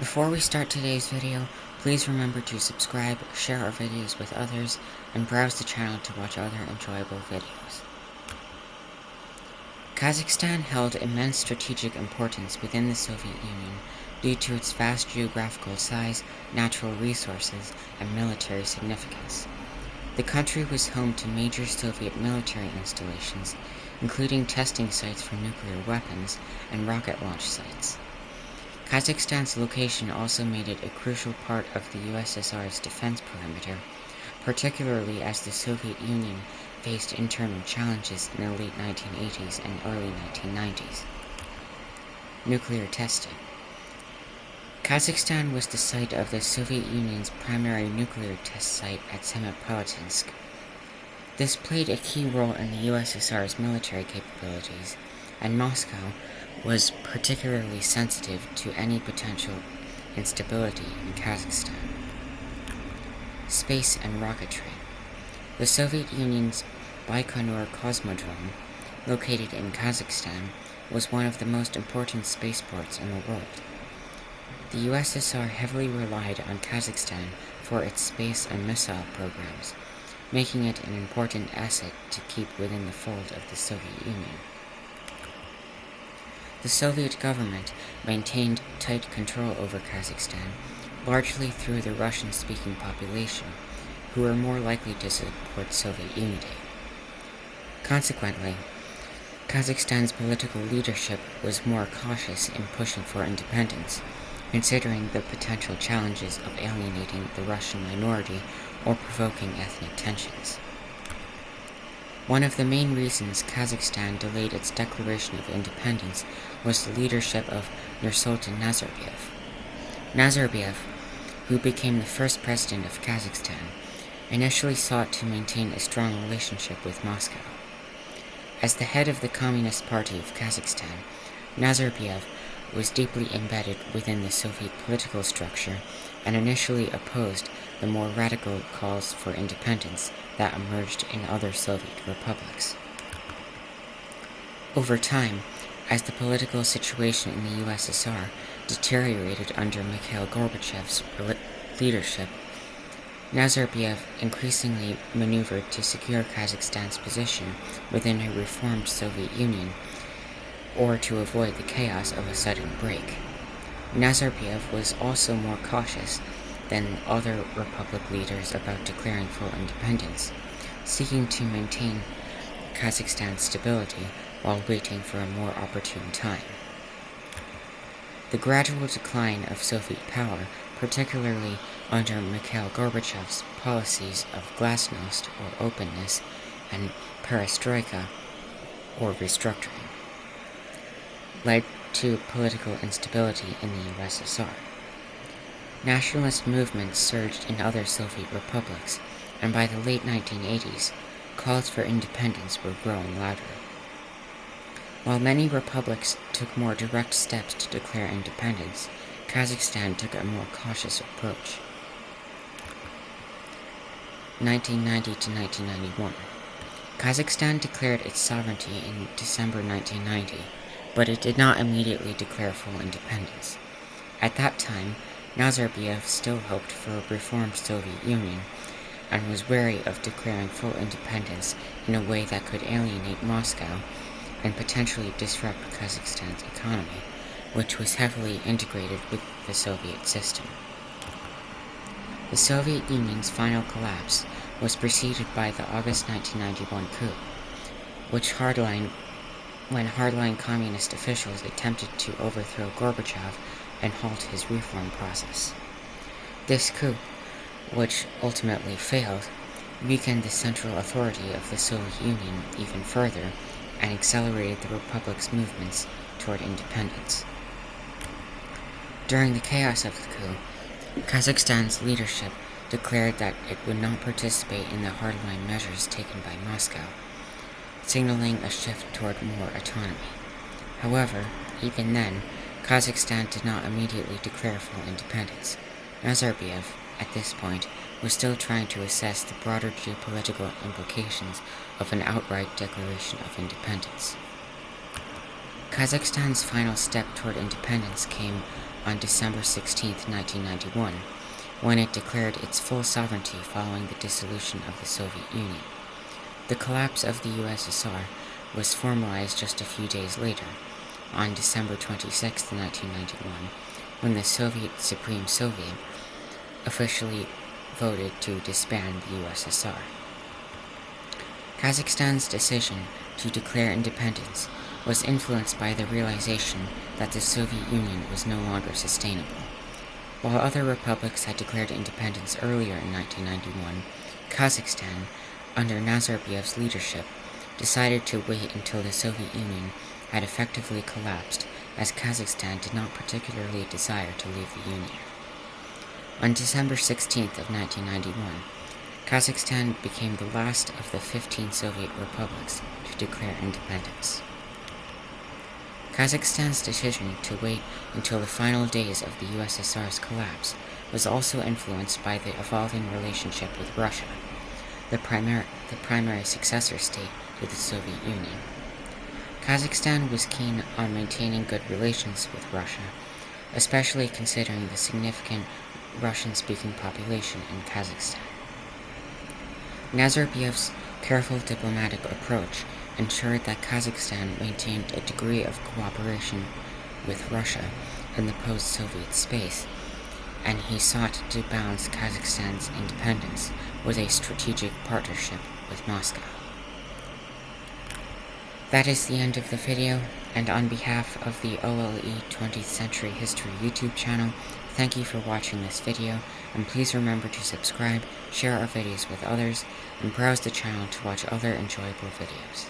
Before we start today's video, please remember to subscribe, share our videos with others, and browse the channel to watch other enjoyable videos. Kazakhstan held immense strategic importance within the Soviet Union due to its vast geographical size, natural resources, and military significance. The country was home to major Soviet military installations, including testing sites for nuclear weapons and rocket launch sites. Kazakhstan's location also made it a crucial part of the USSR's defense perimeter, particularly as the Soviet Union faced internal challenges in the late 1980s and early 1990s. Nuclear testing. Kazakhstan was the site of the Soviet Union's primary nuclear test site at Semipalatinsk. This played a key role in the USSR's military capabilities, and Moscow was particularly sensitive to any potential instability in Kazakhstan. Space and rocketry. The Soviet Union's Baikonur Cosmodrome, located in Kazakhstan, was one of the most important spaceports in the world. The USSR heavily relied on Kazakhstan for its space and missile programs, making it an important asset to keep within the fold of the Soviet Union. The Soviet government maintained tight control over Kazakhstan, largely through the Russian-speaking population, who were more likely to support Soviet unity. Consequently, Kazakhstan's political leadership was more cautious in pushing for independence, considering the potential challenges of alienating the Russian minority or provoking ethnic tensions. One of the main reasons Kazakhstan delayed its declaration of independence was the leadership of Nursultan Nazarbayev. Nazarbayev, who became the first president of Kazakhstan, initially sought to maintain a strong relationship with Moscow. As the head of the Communist Party of Kazakhstan, Nazarbayev was deeply embedded within the Soviet political structure and initially opposed the more radical calls for independence that emerged in other Soviet republics. Over time, as the political situation in the USSR deteriorated under Mikhail Gorbachev's leadership, Nazarbayev increasingly maneuvered to secure Kazakhstan's position within a reformed Soviet Union, or to avoid the chaos of a sudden break. Nazarbayev was also more cautious than other republic leaders about declaring full independence, seeking to maintain Kazakhstan's stability while waiting for a more opportune time. The gradual decline of Soviet power, particularly under Mikhail Gorbachev's policies of glasnost or openness and perestroika or restructuring, led to political instability in the USSR. Nationalist movements surged in other Soviet republics, and by the late 1980s, calls for independence were growing louder. While many republics took more direct steps to declare independence, Kazakhstan took a more cautious approach. 1990 to 1991. Kazakhstan declared its sovereignty in December 1990, but it did not immediately declare full independence. At that time, Nazarbayev still hoped for a reformed Soviet Union and was wary of declaring full independence in a way that could alienate Moscow and potentially disrupt Kazakhstan's economy, which was heavily integrated with the Soviet system. The Soviet Union's final collapse was preceded by the August 1991 coup, when hardline communist officials attempted to overthrow Gorbachev and halt his reform process. This coup, which ultimately failed, weakened the central authority of the Soviet Union even further and accelerated the republic's movements toward independence. During the chaos of the coup, Kazakhstan's leadership declared that it would not participate in the hardline measures taken by Moscow, signaling a shift toward more autonomy. However, even then, Kazakhstan did not immediately declare full independence. Nazarbayev, at this point, was still trying to assess the broader geopolitical implications of an outright declaration of independence. Kazakhstan's final step toward independence came on December 16, 1991, when it declared its full sovereignty following the dissolution of the Soviet Union. The collapse of the USSR was formalized just a few days later, on December 26, 1991, when the Soviet Supreme Soviet officially voted to disband the USSR. Kazakhstan's decision to declare independence was influenced by the realization that the Soviet Union was no longer sustainable. While other republics had declared independence earlier in 1991, Kazakhstan, under Nazarbayev's leadership, decided to wait until the Soviet Union had effectively collapsed, as Kazakhstan did not particularly desire to leave the Union. On December 16th of 1991, Kazakhstan became the last of the 15 Soviet republics to declare independence. Kazakhstan's decision to wait until the final days of the USSR's collapse was also influenced by the evolving relationship with Russia, the primary successor state to the Soviet Union. Kazakhstan was keen on maintaining good relations with Russia, especially considering the significant Russian-speaking population in Kazakhstan. Nazarbayev's careful diplomatic approach ensured that Kazakhstan maintained a degree of cooperation with Russia in the post-Soviet space, and he sought to balance Kazakhstan's independence with a strategic partnership with Moscow. That is the end of the video, and on behalf of the OLE 20th Century History YouTube channel, thank you for watching this video, and please remember to subscribe, share our videos with others, and browse the channel to watch other enjoyable videos.